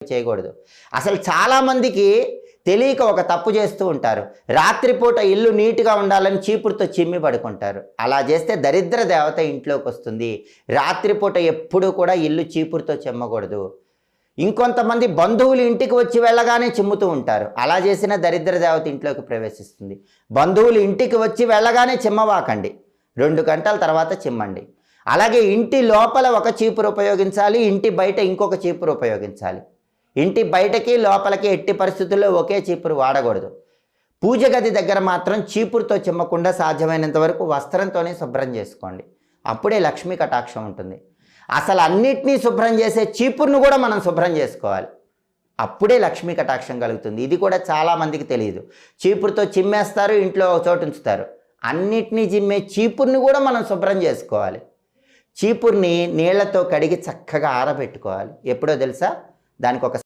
చేయకూడదు. అసలు చాలామందికి తెలియక ఒక తప్పు చేస్తూ ఉంటారు. రాత్రిపూట ఇల్లు నీట్గా ఉండాలని చీపురుతో చిమ్మి పడుకుంటారు. అలా చేస్తే దరిద్ర దేవత ఇంట్లోకి వస్తుంది. రాత్రిపూట ఎప్పుడూ కూడా ఇల్లు చీపురుతో చిమ్మకూడదు. ఇంకొంతమంది బంధువులు ఇంటికి వచ్చి వెళ్ళగానే చిమ్ముతూ ఉంటారు. అలా చేసిన దరిద్ర దేవత ఇంట్లోకి ప్రవేశిస్తుంది. బంధువులు ఇంటికి వచ్చి వెళ్ళగానే చిమ్మవాకండి, 2 గంటల తర్వాత చిమ్మండి. అలాగే ఇంటి లోపల ఒక చీపురు ఉపయోగించాలి, ఇంటి బయట ఇంకొక చీపురు ఉపయోగించాలి. ఇంటి బయటకి లోపలికి ఎట్టి పరిస్థితుల్లో ఒకే చీపురు వాడకూడదు. పూజ గది దగ్గర మాత్రం చీపురుతో చిమ్మకుండా సాధ్యమైనంత వరకు వస్త్రంతోనే శుభ్రం చేసుకోండి. అప్పుడే లక్ష్మీ కటాక్షం ఉంటుంది. అసలు అన్నిటినీ శుభ్రం చేసే చీపురును కూడా మనం శుభ్రం చేసుకోవాలి. అప్పుడే లక్ష్మీ కటాక్షం కలుగుతుంది. ఇది కూడా చాలామందికి తెలియదు. చీపురుతో చిమ్మేస్తారు, ఇంట్లో ఒక చోటు ఉంచుతారు. అన్నిటినీ చిమ్మే చీపురుని కూడా మనం శుభ్రం చేసుకోవాలి. చీపురుని నీళ్లతో కడిగి చక్కగా ఆరబెట్టుకోవాలి. ఎప్పుడో తెలుసా? దానికి ఒక